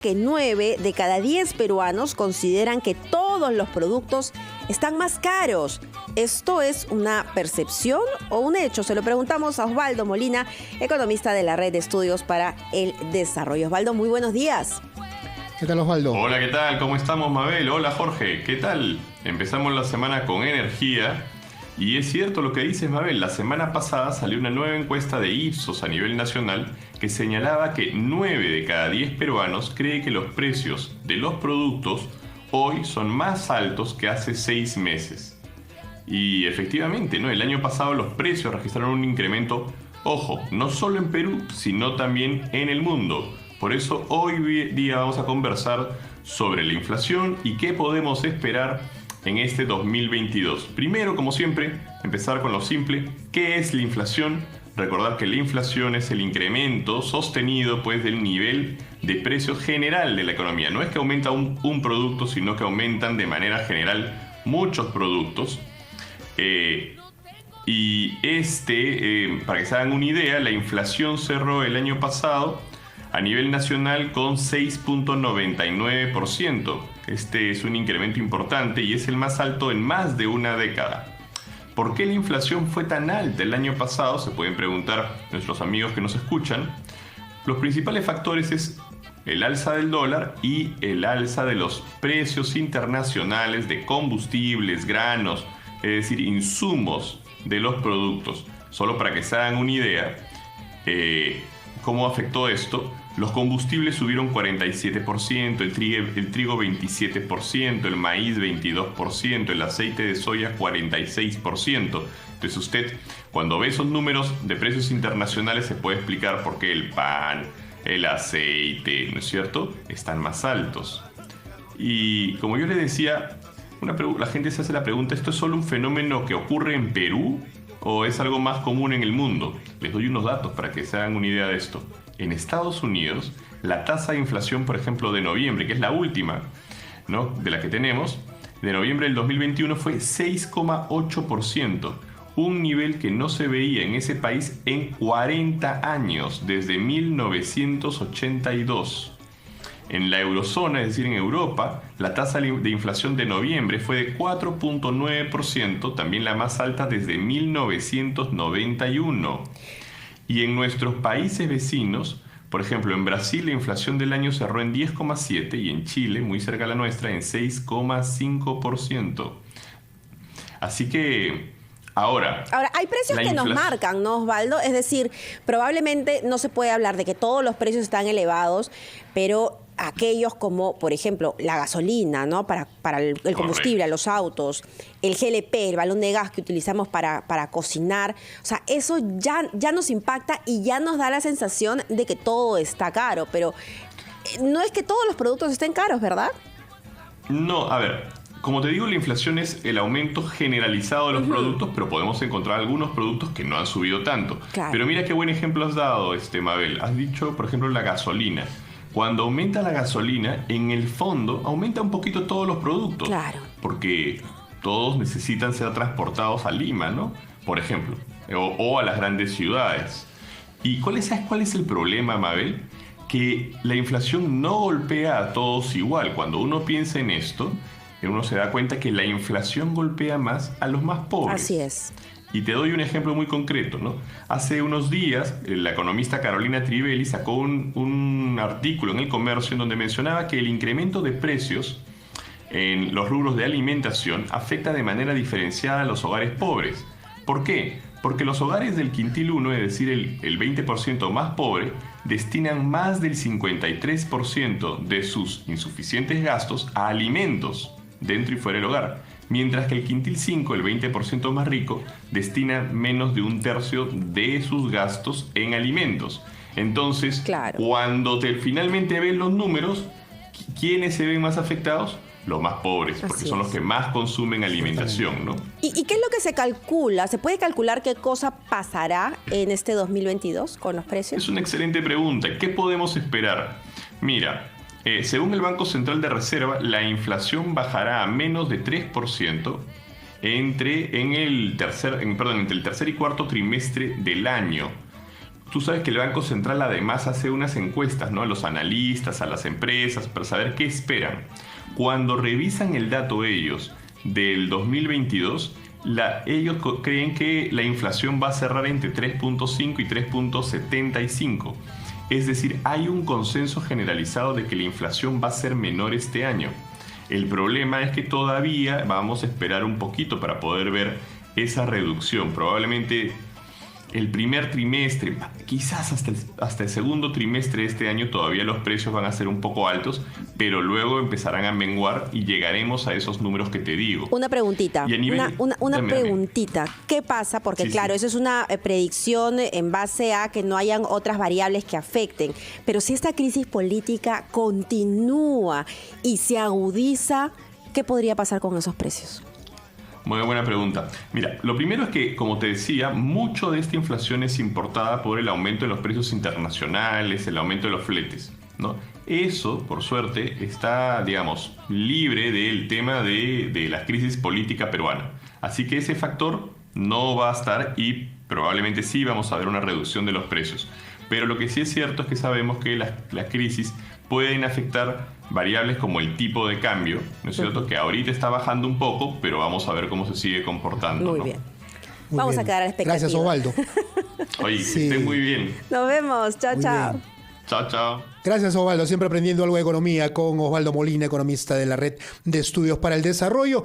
que 9 de cada 10 peruanos consideran que todos los productos están más caros. ¿Esto es una percepción o un hecho? Se lo preguntamos a Osvaldo Molina, economista de la Red de Estudios para el Desarrollo. Osvaldo, muy buenos días. ¿Qué tal, Osvaldo? Hola, ¿qué tal? ¿Cómo estamos, Mabel? Hola, Jorge. ¿Qué tal? Empezamos la semana con energía. Y es cierto lo que dices, Mabel. La semana pasada salió una nueva encuesta de Ipsos a nivel nacional que señalaba que 9 de cada 10 peruanos cree que los precios de los productos hoy son más altos que hace 6 meses. Y efectivamente, ¿no? El año pasado los precios registraron un incremento, ojo, no solo en Perú, sino también en el mundo. Por eso hoy día vamos a conversar sobre la inflación y qué podemos esperar en este 2022. Primero, como siempre, empezar con lo simple. ¿Qué es la inflación? Recordar que la inflación es el incremento sostenido pues, del nivel de precios general de la economía. No es que aumenta un producto, sino que aumentan de manera general muchos productos. Para que se hagan una idea, la inflación cerró el año pasado a nivel nacional con 6.99%. Este es un incremento importante y es el más alto en más de una década. ¿Por qué la inflación fue tan alta el año pasado? Se pueden preguntar nuestros amigos que nos escuchan. Los principales factores es el alza del dólar y el alza de los precios internacionales de combustibles, granos, es decir, insumos de los productos. Solo para que se hagan una idea, ¿cómo afectó esto? Los combustibles subieron 47%, el trigo 27%, el maíz 22%, el aceite de soya 46%. Entonces usted, cuando ve esos números de precios internacionales, se puede explicar por qué el pan, el aceite, ¿no es cierto?, están más altos. Y como yo le decía, la gente se hace la pregunta, ¿esto es solo un fenómeno que ocurre en Perú o es algo más común en el mundo? Les doy unos datos para que se hagan una idea de esto. En Estados Unidos, la tasa de inflación, por ejemplo, de noviembre, que es la última, ¿no?, de la que tenemos, de noviembre del 2021 fue 6,8%, un nivel que no se veía en ese país en 40 años, desde 1982. En la eurozona, es decir, en Europa, la tasa de inflación de noviembre fue de 4,9%, también la más alta desde 1991. Y en nuestros países vecinos, por ejemplo, en Brasil la inflación del año cerró en 10,7% y en Chile, muy cerca a la nuestra, en 6,5%. Así que Ahora, hay precios que nos marcan, ¿no, Osvaldo? Es decir, probablemente no se puede hablar de que todos los precios están elevados, pero aquellos como, por ejemplo, la gasolina, ¿no?, para el combustible, a los autos, el GLP, el balón de gas que utilizamos para cocinar, o sea, eso ya nos impacta y ya nos da la sensación de que todo está caro, pero no es que todos los productos estén caros, ¿verdad? No, a ver, como te digo, la inflación es el aumento generalizado de los productos, pero podemos encontrar algunos productos que no han subido tanto. Claro. Pero mira qué buen ejemplo has dado, Mabel. Has dicho, por ejemplo, la gasolina. Cuando aumenta la gasolina, en el fondo aumenta un poquito todos los productos. Claro. Porque todos necesitan ser transportados a Lima, ¿no?, por ejemplo, o a las grandes ciudades. ¿Y sabes cuál es el problema, Mabel? Que la inflación no golpea a todos igual. Cuando uno piensa en esto, uno se da cuenta que la inflación golpea más a los más pobres. Así es. Y te doy un ejemplo muy concreto, ¿no? Hace unos días, la economista Carolina Trivelli sacó un artículo en El Comercio en donde mencionaba que el incremento de precios en los rubros de alimentación afecta de manera diferenciada a los hogares pobres. ¿Por qué? Porque los hogares del quintil 1, es decir, el 20% más pobre, destinan más del 53% de sus insuficientes gastos a alimentos dentro y fuera del hogar, mientras que el quintil 5, el 20% más rico, destina menos de un tercio de sus gastos en alimentos. Entonces, claro, cuando finalmente ves los números, ¿quiénes se ven más afectados? Los más pobres, porque así son los que más consumen alimentación, ¿no? ¿Y qué es lo que se calcula? ¿Se puede calcular qué cosa pasará en este 2022 con los precios? Es una excelente pregunta. ¿Qué podemos esperar? Mira, según el Banco Central de Reserva, la inflación bajará a menos de 3% entre el tercer y cuarto trimestre del año. tú sabes que el Banco Central además hace unas encuestas, ¿no?, a los analistas, a las empresas, para saber qué esperan. Cuando revisan el dato ellos del 2022, ellos creen que la inflación va a cerrar entre 3.5 y 3.75. Es decir, hay un consenso generalizado de que la inflación va a ser menor este año. El problema es que todavía vamos a esperar un poquito para poder ver esa reducción. Probablemente el primer trimestre, quizás hasta el segundo trimestre de este año todavía los precios van a ser un poco altos, pero luego empezarán a menguar y llegaremos a esos números que te digo. Una preguntita, una preguntita. ¿Qué pasa? Porque Sí, claro, sí. eso es una predicción en base a que no hayan otras variables que afecten. Pero si esta crisis política continúa y se agudiza, ¿qué podría pasar con esos precios? Muy buena pregunta. Mira, lo primero es que, como te decía, mucho de esta inflación es importada por el aumento de los precios internacionales, el aumento de los fletes, ¿no? Eso, por suerte, está, digamos, libre del tema de la crisis política peruana. Así que ese factor no va a estar y probablemente sí vamos a ver una reducción de los precios. Pero lo que sí es cierto es que sabemos que las crisis pueden afectar variables como el tipo de cambio, ¿no es cierto? Que ahorita está bajando un poco, pero vamos a ver cómo se sigue comportando. Muy ¿no? bien. Muy Vamos bien. a quedar a la expectativa. Gracias, Osvaldo. Oye, que Sí. estén muy bien. Nos vemos. Chao, Muy chao. bien. Chao, chao. Gracias, Osvaldo. Siempre aprendiendo algo de economía con Osvaldo Molina, economista de la Red de Estudios para el Desarrollo.